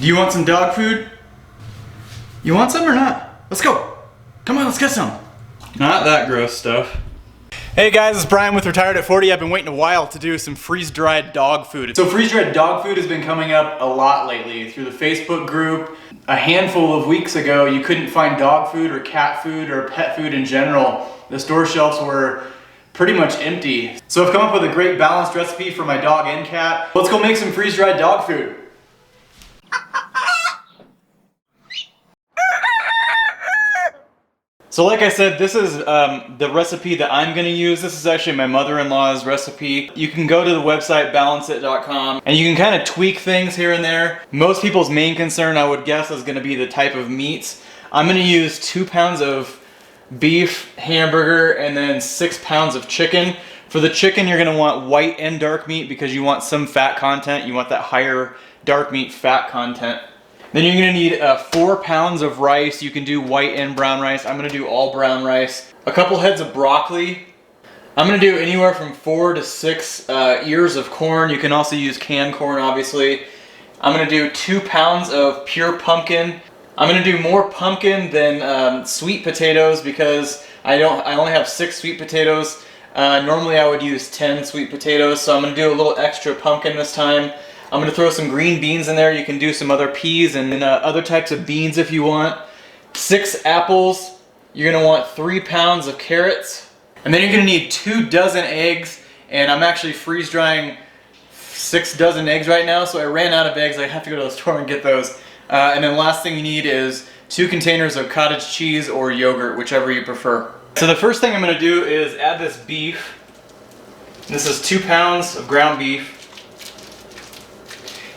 Do you want some dog food? You want some or not? Let's go. Come on, let's get some. Not that gross stuff. Hey guys, it's Brian with Retired at 40. I've been waiting a while to do some freeze-dried dog food. So freeze-dried dog food has been coming up a lot lately through the Facebook group. A handful of weeks ago, you couldn't find dog food or cat food or pet food in general. The store shelves were pretty much empty. So I've come up with a great balanced recipe for my dog and cat. Let's go make some freeze-dried dog food. So like I said, this is the recipe that I'm going to use. This is actually my mother-in-law's recipe. You can go to the website balanceit.com and you can kind of tweak things here and there. Most people's main concern, I would guess, is going to be the type of meats. I'm going to use 2 pounds of beef hamburger and then 6 pounds of chicken. For the chicken, you're going to want white and dark meat because you want some fat content. You want that higher dark meat fat content. Then you're gonna need 4 pounds of rice. You can do white and brown rice. I'm gonna do all brown rice. A couple heads of broccoli. I'm gonna do anywhere from 4 to 6 ears of corn. You can also use canned corn, obviously. I'm gonna do 2 pounds of pure pumpkin. I'm gonna do more pumpkin than sweet potatoes because I only have 6 sweet potatoes. Normally I would use 10 sweet potatoes, so I'm gonna do a little extra pumpkin this time. I'm going to throw some green beans in there. You can do some other peas and other types of beans if you want. 6 apples. You're going to want 3 pounds of carrots. And then you're going to need 2 dozen eggs. And I'm actually freeze drying 6 dozen eggs right now, so I ran out of eggs. I have to go to the store and get those. And then last thing you need is 2 containers of cottage cheese or yogurt, whichever you prefer. So the first thing I'm going to do is add this beef. This is 2 pounds of ground beef.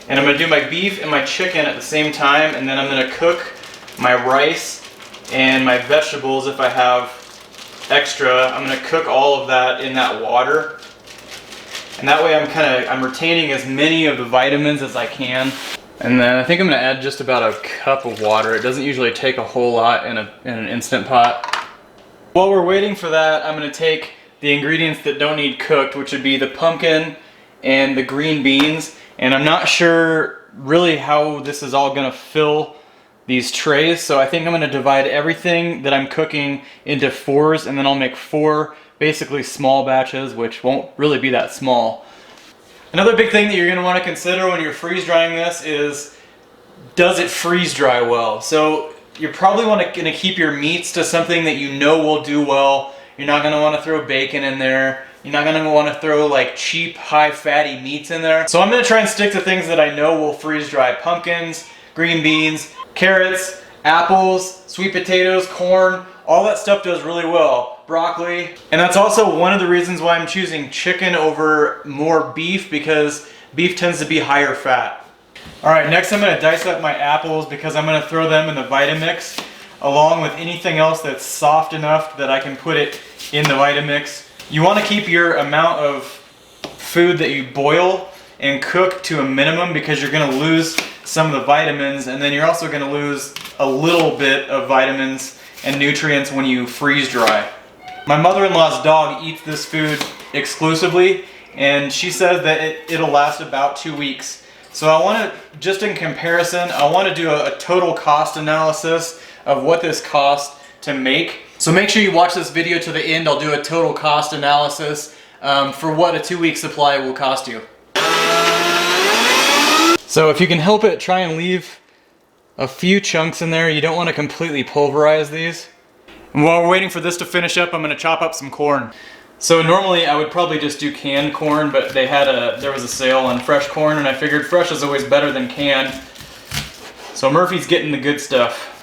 And I'm going to do my beef and my chicken at the same time, and then I'm going to cook my rice and my vegetables if I have extra. I'm going to cook all of that in that water. And that way I'm retaining as many of the vitamins as I can. And then I think I'm going to add just about a cup of water. It doesn't usually take a whole lot in an Instant Pot. While we're waiting for that, I'm going to take the ingredients that don't need cooked, which would be the pumpkin and the green beans. And I'm not sure really how this is all going to fill these trays, so I think I'm going to divide everything that I'm cooking into 4s, and then I'll make 4 basically small batches, which won't really be that small. Another big thing that you're going to want to consider when you're freeze drying this is, does it freeze dry well? So you're probably going to keep your meats to something that you know will do well. You're not going to want to throw bacon in there. You're not going to want to throw like cheap, high fatty meats in there. So I'm going to try and stick to things that I know will freeze dry. Pumpkins, green beans, carrots, apples, sweet potatoes, corn, all that stuff does really well. Broccoli. And that's also one of the reasons why I'm choosing chicken over more beef, because beef tends to be higher fat. Alright, next I'm going to dice up my apples because I'm going to throw them in the Vitamix along with anything else that's soft enough that I can put it in the Vitamix. You want to keep your amount of food that you boil and cook to a minimum because you're going to lose some of the vitamins, and then you're also going to lose a little bit of vitamins and nutrients when you freeze dry. My mother-in-law's dog eats this food exclusively, and she says that it'll last about 2 weeks. So I want to, just in comparison, I want to do a total cost analysis of what this costs to make. So make sure you watch this video to the end. I'll do a total cost analysis for what a 2-week supply will cost you. So if you can help it, try and leave a few chunks in there. You don't want to completely pulverize these. And while we're waiting for this to finish up, I'm going to chop up some corn. So normally I would probably just do canned corn, but there was a sale on fresh corn, and I figured fresh is always better than canned. So Murphy's getting the good stuff.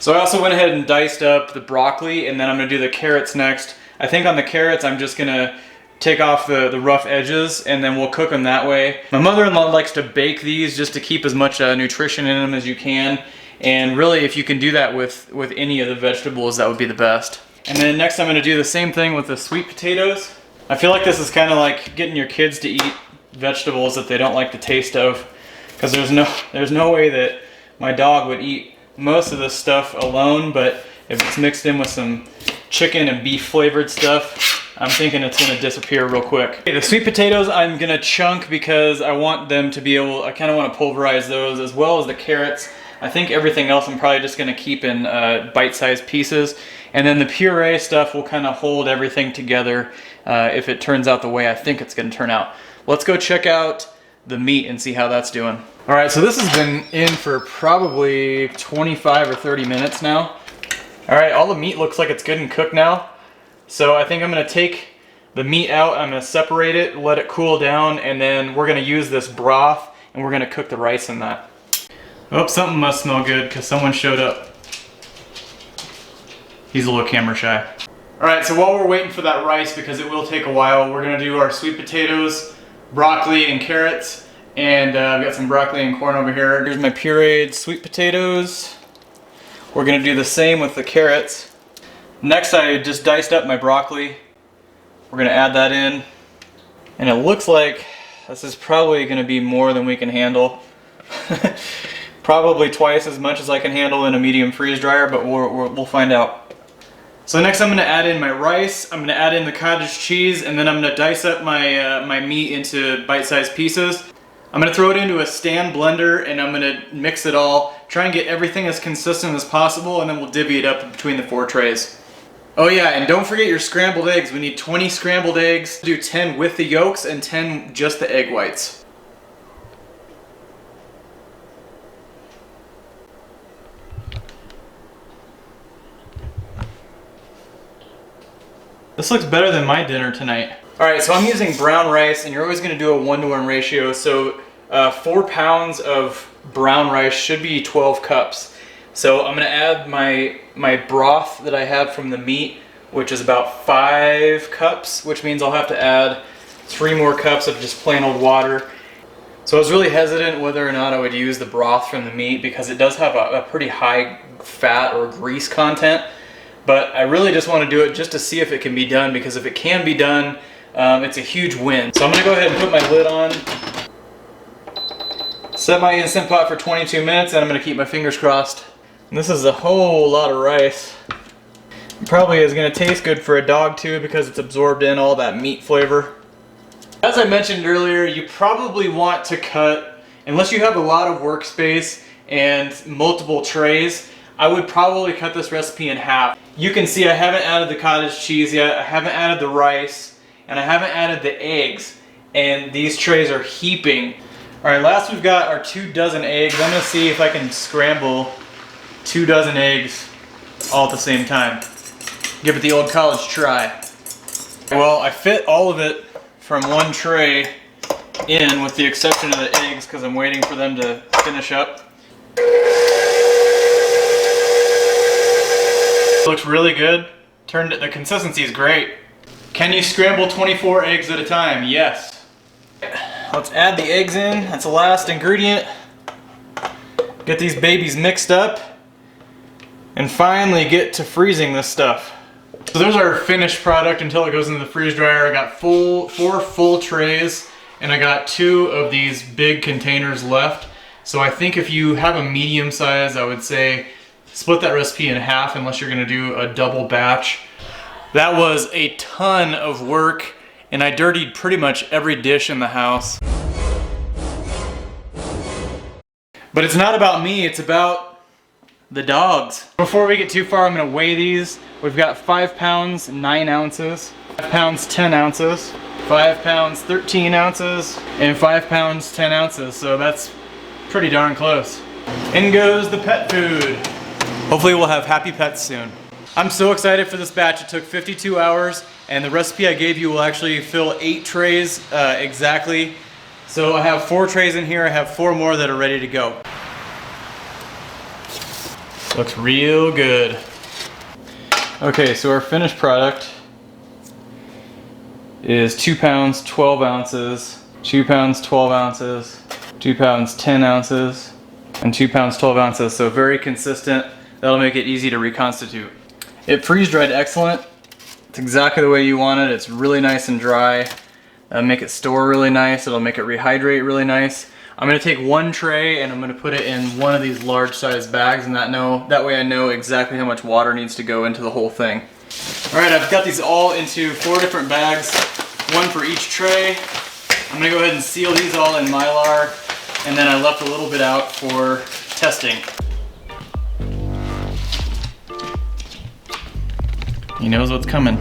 So I also went ahead and diced up the broccoli, and then I'm going to do the carrots next. I think on the carrots I'm just going to take off the rough edges, and then we'll cook them that way. My mother-in-law likes to bake these just to keep as much nutrition in them as you can. And really, if you can do that with any of the vegetables, that would be the best. And then next I'm going to do the same thing with the sweet potatoes. I feel like this is kind of like getting your kids to eat vegetables that they don't like the taste of, because there's no way that my dog would eat most of this stuff alone, but if it's mixed in with some chicken and beef flavored stuff, I'm thinking it's gonna disappear real quick. Okay, the sweet potatoes I'm gonna chunk because I want them to be able, I kinda wanna pulverize those as well as the carrots. I think everything else I'm probably just gonna keep in bite-sized pieces. And then the puree stuff will kinda hold everything together if it turns out the way I think it's gonna turn out. Let's go check out the meat and see how that's doing. All right, so this has been in for probably 25 or 30 minutes now. All right, all the meat looks like it's good and cooked now. So I think I'm gonna take the meat out, I'm gonna separate it, let it cool down, and then we're gonna use this broth and we're gonna cook the rice in that. Oh, something must smell good because someone showed up. He's a little camera shy. All right, so while we're waiting for that rice, because it will take a while, we're gonna do our sweet potatoes, broccoli, and carrots. And I've got some broccoli and corn over here. Here's my pureed sweet potatoes. We're gonna do the same with the carrots. Next, I just diced up my broccoli. We're gonna add that in. And it looks like this is probably gonna be more than we can handle. Probably twice as much as I can handle in a medium freeze dryer, but we'll find out. So next I'm gonna add in my rice, I'm gonna add in the cottage cheese, and then I'm gonna dice up my, my meat into bite-sized pieces. I'm gonna throw it into a stand blender and I'm gonna mix it all, try and get everything as consistent as possible, and then we'll divvy it up between the 4 trays. Oh yeah, and don't forget your scrambled eggs. We need 20 scrambled eggs. Do 10 with the yolks and 10 just the egg whites. This looks better than my dinner tonight. All right, so I'm using brown rice, and you're always gonna do a 1-to-1 ratio. So 4 pounds of brown rice should be 12 cups. So I'm gonna add my broth that I have from the meat, which is about 5 cups, which means I'll have to add 3 more cups of just plain old water. So I was really hesitant whether or not I would use the broth from the meat because it does have a pretty high fat or grease content. But I really just want to do it just to see if it can be done, because if it can be done, it's a huge win. So I'm going to go ahead and put my lid on, set my Instant Pot for 22 minutes, and I'm going to keep my fingers crossed. And this is a whole lot of rice. It probably is going to taste good for a dog too, because it's absorbed in all that meat flavor. As I mentioned earlier, you probably want to cut, unless you have a lot of workspace and multiple trays, I would probably cut this recipe in half. You can see I haven't added the cottage cheese yet, I haven't added the rice, and I haven't added the eggs, and these trays are heaping. All right, last we've got our 2 dozen eggs. I'm gonna see if I can scramble 2 dozen eggs all at the same time. Give it the old college try. Well, I fit all of it from 1 tray in, with the exception of the eggs, because I'm waiting for them to finish up. Looks really good. The consistency is great. Can you scramble 24 eggs at a time? Yes. Let's add the eggs in. That's the last ingredient. Get these babies mixed up and finally get to freezing this stuff. So there's our finished product until it goes into the freeze dryer. I got 4 full trays, and I got 2 of these big containers left. So I think if you have a medium size, I would say split that recipe in half unless you're gonna do a double batch. That was a ton of work, and I dirtied pretty much every dish in the house. But it's not about me, it's about the dogs. Before we get too far, I'm gonna weigh these. We've got 5 pounds, 9 ounces, 5 pounds, 10 ounces, 5 pounds, 13 ounces, and 5 pounds, 10 ounces. So that's pretty darn close. In goes the pet food. Hopefully we'll have happy pets soon. I'm so excited for this batch. It took 52 hours, and the recipe I gave you will actually fill 8 trays exactly. So I have 4 trays in here. I have 4 more that are ready to go. Looks real good. Okay, so our finished product is 2 pounds, 12 ounces, 2 pounds, 12 ounces, 2 pounds, 10 ounces, and 2 pounds, 12 ounces. So very consistent. That'll make it easy to reconstitute. It freeze dried excellent. It's exactly the way you want it. It's really nice and dry. Make it store really nice. It'll make it rehydrate really nice. I'm gonna take 1 tray and I'm gonna put it in one of these large size bags, and that way I know exactly how much water needs to go into the whole thing. All right, I've got these all into 4 different bags, one for each tray. I'm gonna go ahead and seal these all in Mylar, and then I left a little bit out for testing. He knows what's coming.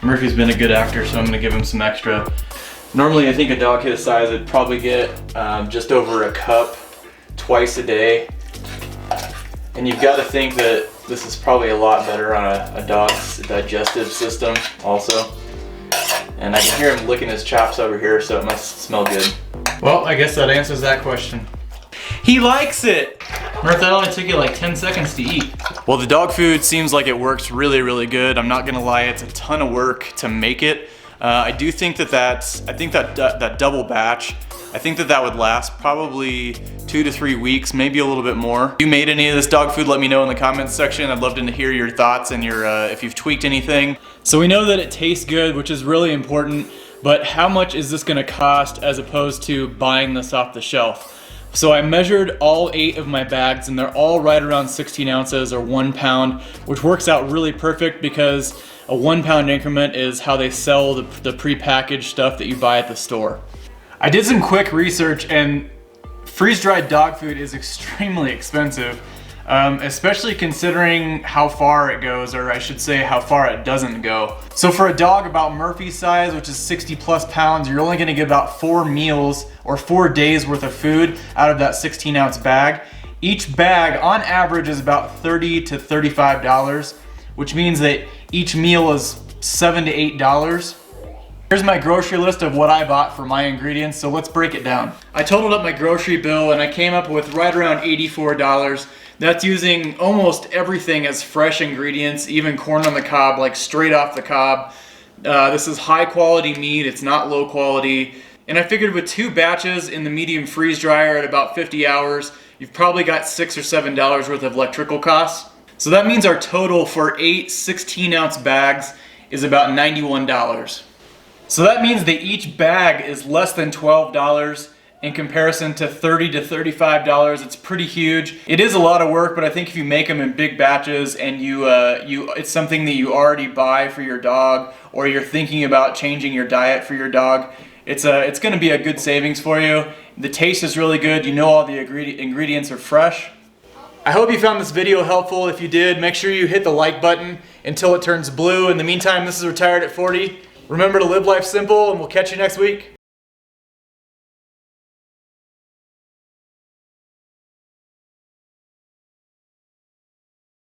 Murphy's been a good actor, so I'm gonna give him some extra. Normally, I think a dog his size would probably get just over a cup twice a day. And you've got to think that this is probably a lot better on a dog's digestive system also. And I can hear him licking his chops over here, so it must smell good. Well, I guess that answers that question. He likes it! Murph, that only took you like 10 seconds to eat. Well, the dog food seems like it works really, really good. I'm not gonna lie, it's a ton of work to make it. I do think that double batch, I think that would last probably 2 to 3 weeks, maybe a little bit more. If you made any of this dog food, let me know in the comments section. I'd love to hear your thoughts and if you've tweaked anything. So we know that it tastes good, which is really important, but how much is this gonna cost as opposed to buying this off the shelf? So I measured all 8 of my bags, and they're all right around 16 ounces or 1 pound, which works out really perfect because a 1 pound increment is how they sell the pre-packaged stuff that you buy at the store. I did some quick research, and freeze-dried dog food is extremely expensive, especially considering how far it goes, or I should say how far it doesn't go. So for a dog about Murphy's size, which is 60 plus pounds, you're only gonna get about 4 meals or 4 days worth of food out of that 16 ounce bag. Each bag on average is about $30 to $35, which means that each meal is $7 to $8. Here's my grocery list of what I bought for my ingredients, so let's break it down. I totaled up my grocery bill and I came up with right around $84. That's using almost everything as fresh ingredients, even corn on the cob, like straight off the cob. This is high quality meat, it's not low quality. And I figured with 2 batches in the medium freeze dryer at about 50 hours, you've probably got $6 or $7 worth of electrical costs. So that means our total for 8 16 ounce bags is about $91. So that means that each bag is less than $12 in comparison to $30 to $35. It's pretty huge. It is a lot of work, but I think if you make them in big batches and it's something that you already buy for your dog, or you're thinking about changing your diet for your dog, it's going to be a good savings for you. The taste is really good. You know all the ingredients are fresh. I hope you found this video helpful. If you did, make sure you hit the like button until it turns blue. In the meantime, this is Retired at 40. Remember to live life simple, and we'll catch you next week.